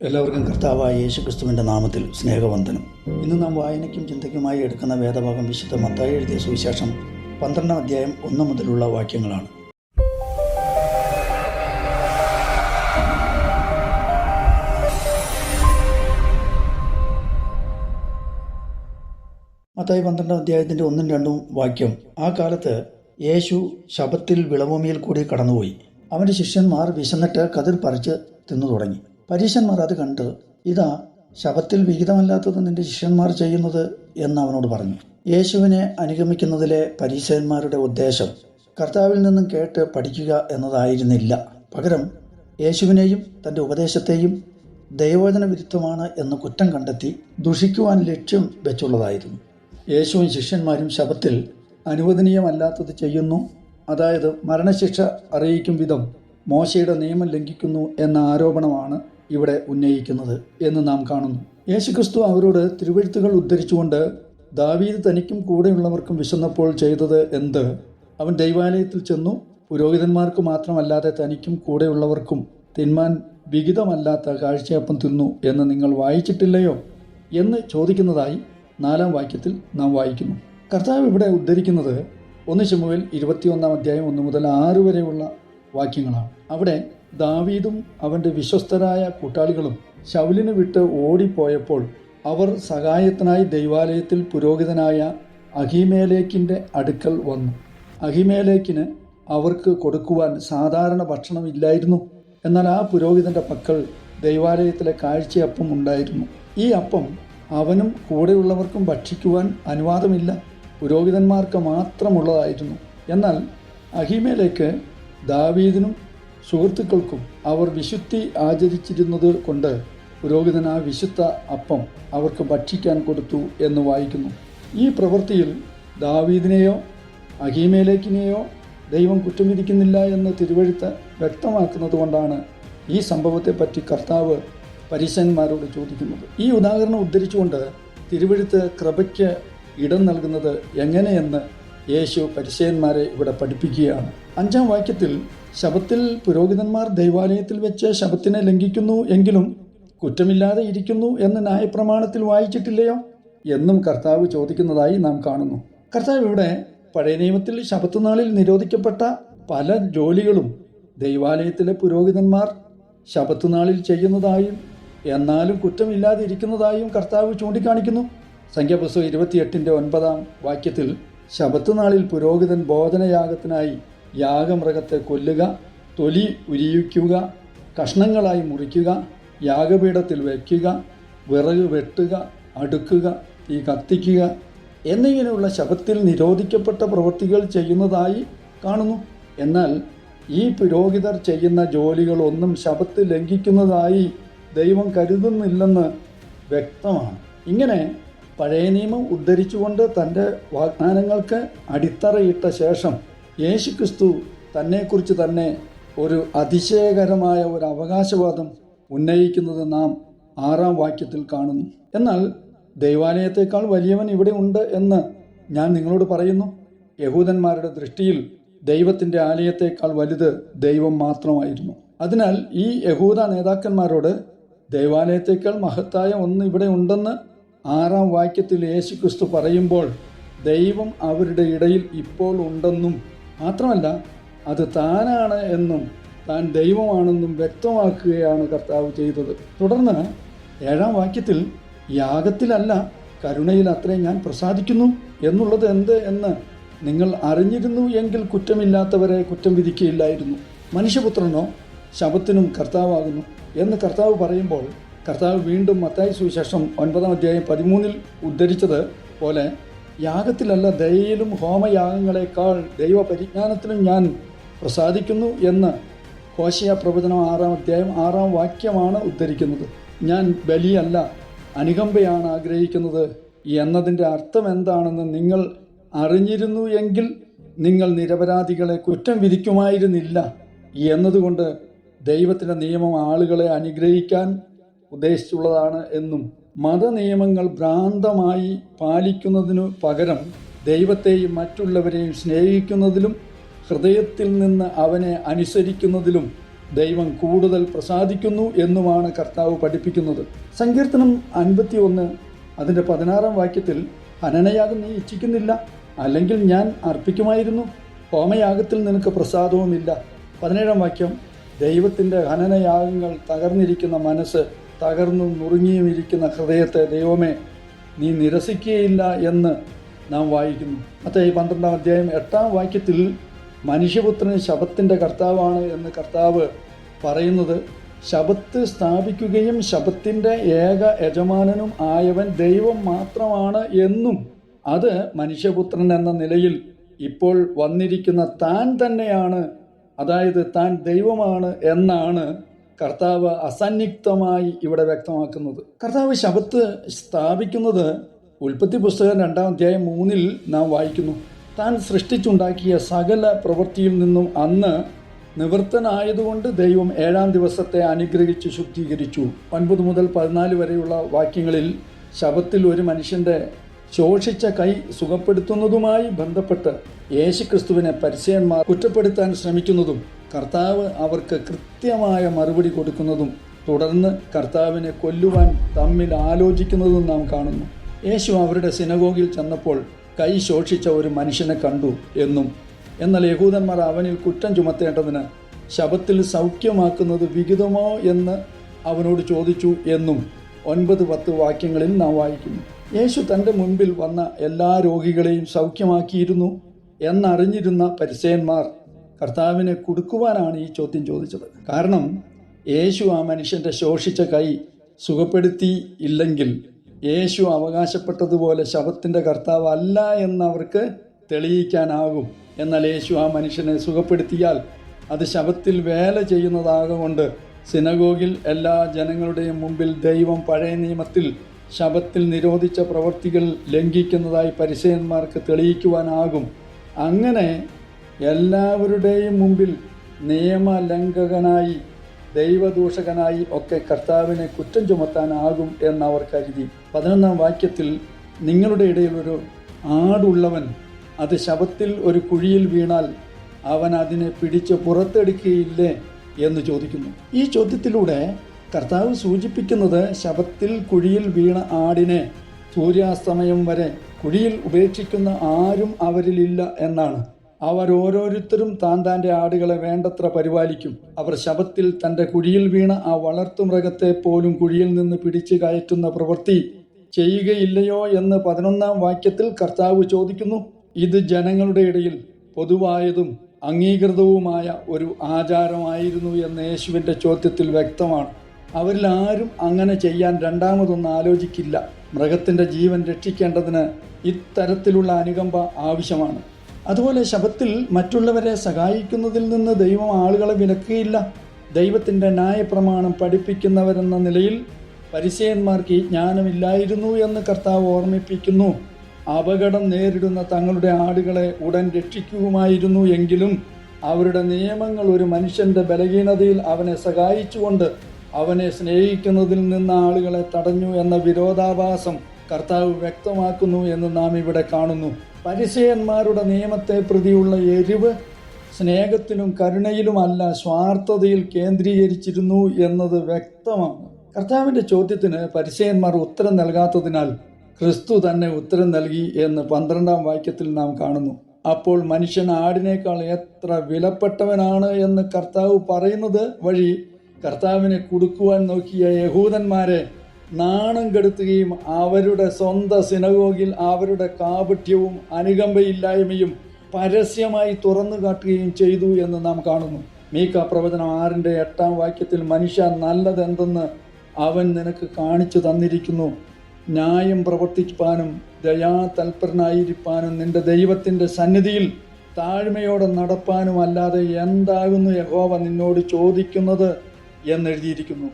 എല്ലാവർക്കും കർത്താവായ യേശുക്രിസ്തുവിൻ്റെ നാമത്തിൽ സ്നേഹവന്ദനം. ഇന്ന് നാം വായനയ്ക്കും ചിന്തയ്ക്കുമായി എടുക്കുന്ന വേദഭാഗം വിശുദ്ധ മത്തായി എഴുതിയ സുവിശേഷം 12-ാം അധ്യായം 1 മുതലുള്ള വാക്യങ്ങളാണ്. മത്തായി 12-ാം അധ്യായത്തിൻ്റെ 1-2 വാക്യം. ആ കാലത്ത് യേശു ശബ്ബത്തിൽ വിളഭൂമിയിൽ കൂടി കടന്നുപോയി. അവൻ്റെ ശിഷ്യന്മാർ വിശന്നിട്ട് കതിർ പറിച്ച് തിന്നു തുടങ്ങി. പരീശന്മാർ അത് കണ്ട്, ഇതാ ശബ്ബത്തിൽ വിഹിതമല്ലാത്തത് നിന്റെ ശിഷ്യന്മാർ ചെയ്യുന്നത് എന്ന് അവനോട് പറഞ്ഞു. യേശുവിനെ അനുഗമിക്കുന്നതിലെ പരീശന്മാരുടെ ഉദ്ദേശം കർത്താവിൽ നിന്നും കേട്ട് പഠിക്കുക എന്നതായിരുന്നില്ല. പകരം യേശുവിനെയും തൻ്റെ ഉപദേശത്തെയും ദൈവവചന വിരുദ്ധമാണ് എന്ന് കുറ്റം കണ്ടെത്തി ദുഷിക്കുവാൻ ലക്ഷ്യം വെച്ചുള്ളതായിരുന്നു. യേശുവും ശിഷ്യന്മാരും ശബ്ബത്തിൽ അനുവദനീയമല്ലാത്തത് ചെയ്യുന്നു, അതായത് മരണശിക്ഷ അറിയിക്കും വിധം മോശയുടെ നിയമം ലംഘിക്കുന്നു എന്ന ആരോപണമാണ് ഇവിടെ ഉന്നയിക്കുന്നത് എന്ന് നാം കാണുന്നു. യേശുക്രിസ്തു അവരോട് തിരുവെഴുത്തുകൾ ഉദ്ധരിച്ചുകൊണ്ട്, ദാവീദ് തനിക്കും കൂടെയുള്ളവർക്കും വിശന്നപ്പോൾ ചെയ്തത് എന്ത്? അവൻ ദൈവാലയത്തിൽ ചെന്നു പുരോഹിതന്മാർക്ക് മാത്രമല്ലാതെ തനിക്കും കൂടെയുള്ളവർക്കും തിന്മാൻ വിഹിതമല്ലാത്ത കാഴ്ചയപ്പം തിന്നു എന്ന് നിങ്ങൾ വായിച്ചിട്ടില്ലയോ എന്ന് ചോദിക്കുന്നതായി 4-ാം വാക്യത്തിൽ നാം വായിക്കുന്നു. കർത്താവ് ഇവിടെ ഉദ്ധരിക്കുന്നത് 1 ശമൂവേൽ 21-ാം അധ്യായം 1 മുതൽ 6 വരെയുള്ള വാക്യങ്ങളാണ്. അവിടെ ദാവീദും അവൻ്റെ വിശ്വസ്തരായ കൂട്ടാളികളും ശൗലിനെ വിട്ട് ഓടിപ്പോയപ്പോൾ അവർ സഹായത്തിനായി ദൈവാലയത്തിൽ പുരോഹിതനായ അഹീമേലേക്കിൻ്റെ അടുക്കൽ വന്നു. അഹീമേലേക്കിന് അവർക്ക് കൊടുക്കുവാൻ സാധാരണ ഭക്ഷണം ഇല്ലായിരുന്നു. എന്നാൽ ആ പുരോഹിതൻ്റെ പക്കൽ ദൈവാലയത്തിലെ കാഴ്ചയപ്പം ഉണ്ടായിരുന്നു. ഈ അപ്പം അവനും കൂടെയുള്ളവർക്കും ഭക്ഷിക്കുവാൻ അനുവാദമില്ല, പുരോഹിതന്മാർക്ക് മാത്രമുള്ളതായിരുന്നു. എന്നാൽ അഹീമേലേക്ക് ദാവീദിനും സുഹൃത്തുക്കൾക്കും അവർ വിശുദ്ധി ആചരിച്ചിരുന്നത് കൊണ്ട് പുരോഹിതൻ ആ വിശുദ്ധ അപ്പം അവർക്ക് ഭക്ഷിക്കാൻ കൊടുത്തു എന്ന് വായിക്കുന്നു. ഈ പ്രവൃത്തിയിൽ ദാവീദിനെയോ അഹീമേലേക്കിനെയോ ദൈവം കുറ്റം വിധിക്കുന്നില്ല എന്ന് തിരുവെഴുത്ത് വ്യക്തമാക്കുന്നത് കൊണ്ടാണ് ഈ സംഭവത്തെപ്പറ്റി കർത്താവ് പരീശന്മാരോട് ചോദിക്കുന്നത്. ഈ ഉദാഹരണം ഉദ്ധരിച്ചുകൊണ്ട് തിരുവെഴുത്ത് കൃപയ്ക്ക് ഇടം നൽകുന്നത് എങ്ങനെയെന്ന് യേശു പരീശന്മാരെ ഇവിടെ പഠിപ്പിക്കുകയാണ്. 5-ാം വാക്യത്തിൽ ശബ്ബത്തിൽ പുരോഹിതന്മാർ ദൈവാലയത്തിൽ വെച്ച് ശബ്ബത്തിനെ ലംഘിക്കുന്നു എങ്കിലും കുറ്റമില്ലാതെ ഇരിക്കുന്നു എന്ന് ന്യായപ്രമാണത്തിൽ വായിച്ചിട്ടില്ലയോ എന്നും കർത്താവ് ചോദിക്കുന്നതായി നാം കാണുന്നു. കർത്താവ് ഇവിടെ പഴയ നിയമത്തിൽ ശബ്ബത്ത് നാളിൽ നിരോധിക്കപ്പെട്ട പല ജോലികളും ദൈവാലയത്തിലെ പുരോഹിതന്മാർ ശബ്ബത്ത് നാളിൽ ചെയ്യുന്നതായും എന്നാലും കുറ്റമില്ലാതെ ഇരിക്കുന്നതായും കർത്താവ് ചൂണ്ടിക്കാണിക്കുന്നു. സംഖ്യാപുസ്തകം 28-ന്റെ 9-ാം വാക്യത്തിൽ ശബ്ബത്ത് നാളിൽ പുരോഹിതൻ ഭോജനയാഗത്തിനായി യാഗമൃഗത്തെ കൊല്ലുക, തൊലി ഉരിയിക്കുക, കഷ്ണങ്ങളായി മുറിക്കുക, യാഗപീഠത്തിൽ വയ്ക്കുക, വിറക് വെട്ടുക, അടുക്കുക, തീ കത്തിക്കുക എന്നിങ്ങനെയുള്ള ശബ്ബത്തിൽ നിരോധിക്കപ്പെട്ട പ്രവൃത്തികൾ ചെയ്യുന്നതായി കാണുന്നു. എന്നാൽ ഈ പുരോഹിതർ ചെയ്യുന്ന ജോലികളൊന്നും ശബ്ബത്ത് ലംഘിക്കുന്നതായി ദൈവം കരുതുന്നില്ലെന്ന് വ്യക്തമാണ്. ഇങ്ങനെ പഴയ നിയമം ഉദ്ധരിച്ചുകൊണ്ട് തൻ്റെ വാഗ്ദാനങ്ങൾക്ക് അടിത്തറയിട്ട ശേഷം യേശുക്രിസ്തു തന്നെക്കുറിച്ച് തന്നെ ഒരു അതിശയകരമായ ഒരു അവകാശവാദം ഉന്നയിക്കുന്നത് നാം 6-ാം വാക്യത്തിൽ കാണുന്നു. എന്നാൽ ദൈവാലയത്തേക്കാൾ വലിയവൻ ഇവിടെ ഉണ്ട് എന്ന് ഞാൻ നിങ്ങളോട് പറയുന്നു. യഹൂദന്മാരുടെ ദൃഷ്ടിയിൽ ദൈവത്തിൻ്റെ ആലയത്തേക്കാൾ വലുത് ദൈവം മാത്രമായിരുന്നു. അതിനാൽ ഈ യഹൂദ നേതാക്കന്മാരോട് ദൈവാലയത്തേക്കാൾ മഹത്തായ ഒന്ന് ഇവിടെ ഉണ്ടെന്ന് 6-ാം വാക്യത്തിൽ യേശുക്രിസ്തു പറയുമ്പോൾ ദൈവം അവരുടെ ഇടയിൽ ഇപ്പോൾ ഉണ്ടെന്നും മാത്രമല്ല അത് താനാണ് എന്നും താൻ ദൈവമാണെന്നും വ്യക്തമാക്കുകയാണ് കർത്താവ് ചെയ്തത്. തുടർന്ന് 7-ാം വാക്യത്തിൽ യാഗത്തിലല്ല കരുണയിൽ അത്രേ ഞാൻ പ്രസാദിക്കുന്നു എന്നുള്ളത് എന്ത് എന്ന് നിങ്ങൾ അറിഞ്ഞിരുന്നു എങ്കിൽ കുറ്റമില്ലാത്തവരെ കുറ്റം വിധിക്കുകയില്ലായിരുന്നു. മനുഷ്യപുത്രനോ ശബ്ബത്തിനും കർത്താവാകുന്നു എന്ന് കർത്താവ് പറയുമ്പോൾ കർത്താവ് വീണ്ടും മത്തായി സുവിശേഷം 9-ാം അധ്യായം 13-ൽ ഉദ്ധരിച്ചത് പോലെ യാഗത്തിലല്ല ദയയിലും ഹോമയാഗങ്ങളെക്കാൾ ദൈവപരിജ്ഞാനത്തിലും ഞാൻ പ്രസാദിക്കുന്നു എന്ന് ഹോശേയ പ്രവചനം 6-ാം അധ്യായം 6-ാം വാക്യമാണ് ഉദ്ധരിക്കുന്നത്. ഞാൻ ബലിയല്ല അനുകമ്പയാണ് ആഗ്രഹിക്കുന്നത് എന്നതിൻ്റെ അർത്ഥം എന്താണെന്ന് നിങ്ങൾ അറിഞ്ഞിരുന്നു എങ്കിൽ നിങ്ങൾ നിരപരാധികളെ കുറ്റം വിധിക്കുമായിരുന്നില്ല എന്നതുകൊണ്ട് ദൈവത്തിൻ്റെ നിയമം ആളുകളെ അനുഗ്രഹിക്കാൻ ഉദ്ദേശിച്ചുള്ളതാണ് എന്നും മതനിയമങ്ങൾ ഭ്രാന്തമായി പാലിക്കുന്നതിനു പകരം ദൈവത്തെയും മറ്റുള്ളവരെയും സ്നേഹിക്കുന്നതിലും ഹൃദയത്തിൽ നിന്ന് അവനെ അനുസരിക്കുന്നതിലും ദൈവം കൂടുതൽ പ്രസാദിക്കുന്നു എന്നുമാണ് കർത്താവ് പഠിപ്പിക്കുന്നത്. സങ്കീർത്തനം 51 അതിൻ്റെ 16 വാക്യത്തിൽ, ഹനനയാഗം നീ ഇച്ഛിക്കുന്നില്ല, അല്ലെങ്കിൽ ഞാൻ അർപ്പിക്കുമായിരുന്നു, ഹോമയാഗത്തിൽ നിനക്ക് പ്രസാദവുമില്ല. 17 വാക്യം, ദൈവത്തിൻ്റെ ഹനനയാഗങ്ങൾ തകർന്നിരിക്കുന്ന മനസ്സ്, തകർന്നും നുറുങ്ങിയുമിരിക്കുന്ന ഹൃദയത്തെ ദൈവമേ നീ നിരസിക്കുകയില്ല എന്ന് നാം വായിക്കുന്നു. മത്തായി 12 അധ്യായം 8 വാക്യത്തിൽ മനുഷ്യപുത്രൻ ശബത്തിൻ്റെ കർത്താവാണ് എന്ന് കർത്താവ് പറയുന്നത്, ശബത്ത് സ്ഥാപിക്കുകയും ശബത്തിൻ്റെ ഏക യജമാനനും ആയവൻ ദൈവം മാത്രമാണ് എന്നും അത് മനുഷ്യപുത്രൻ എന്ന നിലയിൽ ഇപ്പോൾ വന്നിരിക്കുന്ന താൻ തന്നെയാണ്, അതായത് താൻ ദൈവമാണ് എന്നാണ് കർത്താവ് അസന്നിഗ്ധമായി ഇവിടെ വ്യക്തമാക്കുന്നത്. കർത്താവ് ശബത്ത് സ്ഥാപിക്കുന്നത് ഉൽപ്പത്തി പുസ്തകം 2 അധ്യായം 3 നാം വായിക്കുന്നു. താൻ സൃഷ്ടിച്ചുണ്ടാക്കിയ സകല പ്രവൃത്തിയിൽ നിന്നും അന്ന് നിവൃത്തനായതുകൊണ്ട് ദൈവം 7-ാം ദിവസത്തെ അനുഗ്രഹിച്ച് ശുദ്ധീകരിച്ചു. 9 മുതൽ 14 വരെയുള്ള വാക്യങ്ങളിൽ ശബത്തിൽ ഒരു മനുഷ്യൻ്റെ ശോഷിച്ച കൈ സുഖപ്പെടുത്തുന്നതുമായി ബന്ധപ്പെട്ട് യേശുക്രിസ്തുവിനെ പരിസയന്മാർ കുറ്റപ്പെടുത്താൻ ശ്രമിക്കുന്നതും കർത്താവ് അവർക്ക് കൃത്യമായ മറുപടി കൊടുക്കുന്നതും തുടർന്ന് കർത്താവിനെ കൊല്ലുവാൻ തമ്മിൽ ആലോചിക്കുന്നതും നാം കാണുന്നു. യേശു അവരുടെ സിനഗോഗിൽ ചെന്നപ്പോൾ കൈ ശോഷിച്ച ഒരു മനുഷ്യനെ കണ്ടു എന്നും എന്നാൽ യഹൂദന്മാർ അവനിൽ കുറ്റം ചുമത്തേണ്ടതിന് ശബത്തിൽ സൗഖ്യമാക്കുന്നത് വിഹിതമോ എന്ന് അവനോട് ചോദിച്ചു എന്നും 9-10 വാക്യങ്ങളിൽ നാം വായിക്കുന്നു. യേശു തൻ്റെ മുൻപിൽ വന്ന എല്ലാ രോഗികളെയും സൗഖ്യമാക്കിയിരുന്നു എന്നറിഞ്ഞിരുന്ന പരിസയന്മാർ കർത്താവിനെ കുടുക്കുവാനാണ് ഈ ചോദ്യം ചോദിച്ചത്. കാരണം യേശു ആ മനുഷ്യൻ്റെ ശോഷിച്ച കൈ സുഖപ്പെടുത്തി ഇല്ലെങ്കിൽ യേശു അവകാശപ്പെട്ടതുപോലെ ശബത്തിൻ്റെ കർത്താവ് അല്ല എന്നവർക്ക് തെളിയിക്കാനാകും. എന്നാൽ യേശു ആ മനുഷ്യനെ സുഖപ്പെടുത്തിയാൽ അത് ശബത്തിൽ വേല ചെയ്യുന്നതാകൊണ്ട് സിനഗോഗിൽ എല്ലാ ജനങ്ങളുടെയും മുമ്പിൽ ദൈവം പഴയ നിയമത്തിൽ ശബത്തിൽ നിരോധിച്ച പ്രവൃത്തികൾ ലംഘിക്കുന്നതായി പരിസയന്മാർക്ക് തെളിയിക്കുവാനാകും. അങ്ങനെ എല്ലാവരുടെയും മുമ്പിൽ നിയമലംഘകനായി ദൈവദൂഷകനായി ഒക്കെ കർത്താവിനെ കുറ്റം ചുമത്താനാകും എന്നവർ കരുതി. 11-ാം വാക്യത്തിൽ, നിങ്ങളുടെ ഇടയിൽ ഒരു ആടുള്ളവൻ അത് ശബത്തിൽ ഒരു കുഴിയിൽ വീണാൽ അവൻ അതിനെ പിടിച്ച് പുറത്തെടുക്കുകയില്ലേ എന്ന് ചോദിക്കുന്നു. ഈ ചോദ്യത്തിലൂടെ കർത്താവ് സൂചിപ്പിക്കുന്നത് ശബത്തിൽ കുഴിയിൽ വീണ ആടിനെ സൂര്യാസ്തമയം വരെ കുഴിയിൽ ഉപേക്ഷിക്കുന്ന ആരും അവരിലില്ല എന്നാണ്. അവർ ഓരോരുത്തരും താൻ്റെ ആടുകളെ വേണ്ടത്ര പരിപാലിക്കും. അവർ ശബത്തിൽ തൻ്റെ കുഴിയിൽ വീണ ആ വളർത്തുമൃഗത്തെ പോലും കുഴിയിൽ നിന്ന് പിടിച്ചു കയറ്റുന്ന പ്രവൃത്തി ചെയ്യുകയില്ലയോ എന്ന് 11-ാം വാക്യത്തിൽ കർത്താവ് ചോദിക്കുന്നു. ഇത് ജനങ്ങളുടെ ഇടയിൽ പൊതുവായതും അംഗീകൃതവുമായ ഒരു ആചാരമായിരുന്നു എന്ന് യേശുവിൻ്റെ ചോദ്യത്തിൽ വ്യക്തമാണ്. അവരിൽ ആരും അങ്ങനെ ചെയ്യാൻ രണ്ടാമതൊന്നും ആലോചിക്കില്ല. മൃഗത്തിൻ്റെ ജീവൻ രക്ഷിക്കേണ്ടതിന് ഇത്തരത്തിലുള്ള അനുകമ്പ ആവശ്യമാണ്. അതുപോലെ ശബത്തിൽ മറ്റുള്ളവരെ സഹായിക്കുന്നതിൽ നിന്ന് ദൈവം ആളുകളെ വിലക്കുകയില്ല. ദൈവത്തിൻ്റെ ന്യായപ്രമാണം പഠിപ്പിക്കുന്നവരെന്ന നിലയിൽ പരിസയന്മാർക്ക് ഈ ജ്ഞാനമില്ലായിരുന്നു എന്ന് കർത്താവ് ഓർമ്മിപ്പിക്കുന്നു. അപകടം നേരിടുന്ന തങ്ങളുടെ ആടുകളെ ഉടൻ രക്ഷിക്കുമായിരുന്നു എങ്കിലും അവരുടെ നിയമങ്ങൾ ഒരു മനുഷ്യൻ്റെ ബലഹീനതയിൽ അവനെ സഹായിച്ചുകൊണ്ട് അവനെ സ്നേഹിക്കുന്നതിൽ നിന്ന് ആളുകളെ തടഞ്ഞു എന്ന വിരോധാഭാസം കർത്താവ് വ്യക്തമാക്കുന്നു എന്ന് നാം ഇവിടെ കാണുന്നു. പരിസയന്മാരുടെ നിയമത്തെ പ്രതിയുള്ള എരിവ് സ്നേഹത്തിലും കരുണയിലുമല്ല, സ്വാർത്ഥതയിൽ കേന്ദ്രീകരിച്ചിരുന്നു എന്നത് വ്യക്തമാണ്. കർത്താവിൻ്റെ ചോദ്യത്തിന് പരിസയന്മാർ ഉത്തരം നൽകാത്തതിനാൽ ക്രിസ്തു തന്നെ ഉത്തരം നൽകി എന്ന് 12-ാം വാക്യത്തിൽ നാം കാണുന്നു. അപ്പോൾ മനുഷ്യൻ ആടിനേക്കാൾ എത്ര വിലപ്പെട്ടവനാണ് എന്ന് കർത്താവ് പറയുന്നത് വഴി കർത്താവിനെ കുടുക്കുവാൻ നോക്കിയ യഹൂദന്മാരെ നാണം കെടുത്തുകയും അവരുടെ സ്വന്തം സിനഗോഗിൽ അവരുടെ കാപട്യവും അനുകമ്പയില്ലായ്മയും പരസ്യമായി തുറന്നു കാട്ടുകയും ചെയ്തു എന്ന് നാം കാണുന്നു. മീഖ പ്രവചനം 6-8 വാക്യത്തിൽ, മനുഷ്യ നല്ലതെന്തെന്ന് അവൻ നിനക്ക് കാണിച്ചു തന്നിരിക്കുന്നു, ന്യായം പ്രവർത്തിപ്പാനും ദയാതൽപരനായിരിക്കാനും നിന്റെ ദൈവത്തിൻ്റെ സന്നിധിയിൽ താഴ്മയോടെ നടപ്പാനും അല്ലാതെ എന്താകുന്നു യഹോവ നിന്നോട് ചോദിക്കുന്നത് എന്നെഴുതിയിരിക്കുന്നു.